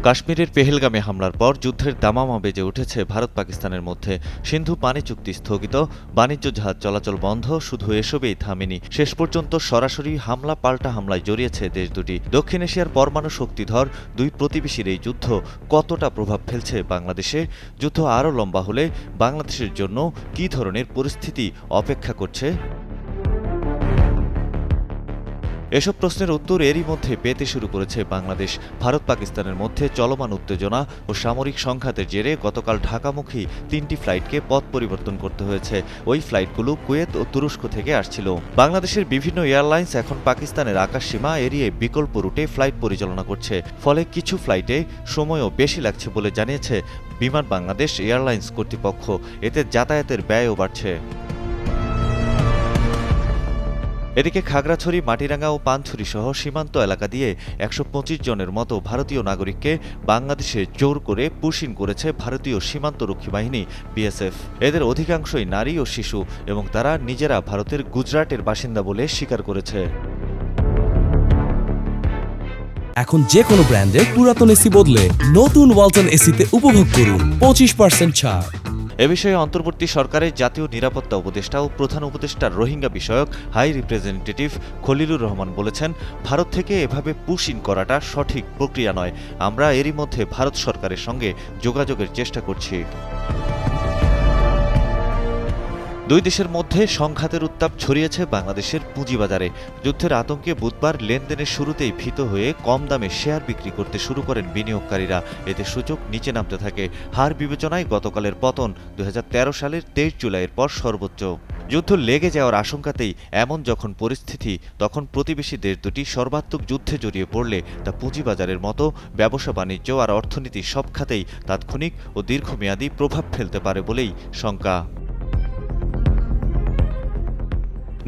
কাশ্মীরের পেহেলগামে হামলার পর যুদ্ধের দামামা বেজে উঠেছে ভারত পাকিস্তানের মধ্যে। সিন্ধু পানি চুক্তি স্থগিত, বাণিজ্য জাহাজ চলাচল বন্ধ, শুধু এসবেই থামেনি। শেষ পর্যন্ত সরাসরি হামলা পাল্টা হামলায় জড়িয়েছে দেশ দুটি। দক্ষিণ এশিয়ার পরমাণু শক্তিধর দুই প্রতিবেশীর এই যুদ্ধ কতটা প্রভাব ফেলছে বাংলাদেশে? যুদ্ধ আরও লম্বা হলে বাংলাদেশের জন্য কী ধরনের পরিস্থিতি অপেক্ষা করছে? এসব প্রশ্নের উত্তর এরই মধ্যে পেতে শুরু করেছে বাংলাদেশ। ভারত পাকিস্তানের মধ্যে চলমান উত্তেজনা ও সামরিক সংঘাতের জেরে গতকাল ঢাকামুখী ৩টি ফ্লাইটকে পথ পরিবর্তন করতে হয়েছে। ওই ফ্লাইটগুলো কুয়েত ও তুরস্ক থেকে আসছিল। বাংলাদেশের বিভিন্ন এয়ারলাইন্স এখন পাকিস্তানের আকাশসীমা এড়িয়ে বিকল্প রুটে ফ্লাইট পরিচালনা করছে। ফলে কিছু ফ্লাইটে সময়ও বেশি লাগছে বলে জানিয়েছে বিমান বাংলাদেশ এয়ারলাইন্স কর্তৃপক্ষ। এতে যাতায়াতের ব্যয়ও বাড়ছে। এদিকে খাগড়াছড়ি, মাটিরাঙ্গা ও পানছড়ি সহ সীমান্ত এলাকা দিয়ে ১২৫ জনের মতো ভারতীয় নাগরিককে বাংলাদেশে জোর করে পুশিন করেছে ভারতীয় সীমান্তরক্ষী বাহিনী বিএসএফ। এদের অধিকাংশই নারী ও শিশু এবং তারা নিজেরা ভারতের গুজরাটের বাসিন্দা বলে স্বীকার করেছে। এখন যে কোনো ব্র্যান্ডের পুরাতন এসি বদলে নতুন ওয়ালটন এসিতে উপভোগ করুন 25% ছাড়। এ বিষয়ে অন্তর্বর্তী সরকারের জাতীয় নিরাপত্তা উপদেষ্টা ও প্রধান উপদেষ্টার রোহিঙ্গা বিষয়ক হাই রিপ্রেজেন্টেটিভ খলিলুর রহমান বলেছেন, ভারত থেকে এভাবে পুশ ইন করাটা সঠিক প্রক্রিয়া নয়। আমরা এরই মধ্যে ভারত সরকারের সঙ্গে যোগাযোগের চেষ্টা করছি। দুই দেশের মধ্যে সংঘাতের উত্তাপ ছড়িয়েছে বাংলাদেশের পুঁজিবাজারে। যুদ্ধের আতঙ্কে বুধবার লেনদেনের শুরুতেই ভীত হয়ে কম দামে শেয়ার বিক্রি করতে শুরু করেন বিনিয়োগকারীরা। এতে সূচক নিচে নামতে থাকে। হার বিবেচনায় গতকালের পতন ২০১৩ সালের ২৩ জুলাইয়ের পর সর্বোচ্চ। যুদ্ধ লেগে যাওয়ার আশঙ্কাতেই এমন যখন পরিস্থিতি, তখন প্রতিবেশী দেশ দুটি সর্বাত্মক যুদ্ধে জড়িয়ে পড়লে তা পুঁজিবাজারের মতো ব্যবসা বাণিজ্য আর অর্থনীতি সব খাতেই তাৎক্ষণিক ও দীর্ঘমেয়াদী প্রভাব ফেলতে পারে বলেই শঙ্কা।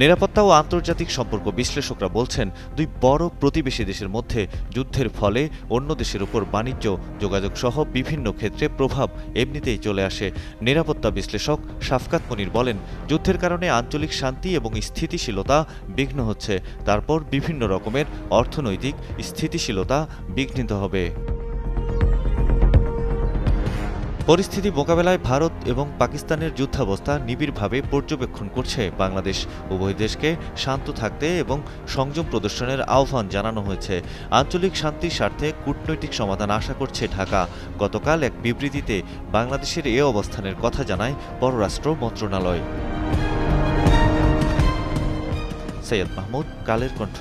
নিরাপত্তা ও আন্তর্জাতিক সম্পর্ক বিশ্লেষকরা বলছেন, দুই বড় প্রতিবেশী দেশের মধ্যে যুদ্ধের ফলে অন্য দেশের উপর বাণিজ্য, যোগাযোগ সহ বিভিন্ন ক্ষেত্রে প্রভাব এমনিতেই চলে আসে। নিরাপত্তা বিশ্লেষক শাফকাত মনির বলেন, যুদ্ধের কারণে আঞ্চলিক শান্তি এবং স্থিতিশীলতা বিঘ্ন হচ্ছে। তারপর বিভিন্ন রকমের অর্থনৈতিক স্থিতিশীলতা বিঘ্নিত হবে। পরিস্থিতি মোকাবেলায় ভারত এবং পাকিস্তানের যুদ্ধাবস্থা নিবিড়ভাবে পর্যবেক্ষণ করছে বাংলাদেশ। উভয় দেশকে শান্ত থাকতে এবং সংযম প্রদর্শনের আহ্বান জানানো হয়েছে। আঞ্চলিক শান্তির স্বার্থে কূটনৈতিক সমাধান আশা করছে ঢাকা। গতকাল এক বিবৃতিতে বাংলাদেশের এ অবস্থানের কথা জানায় পররাষ্ট্র মন্ত্রণালয়। সৈয়দ মাহমুদ, কালের কণ্ঠ।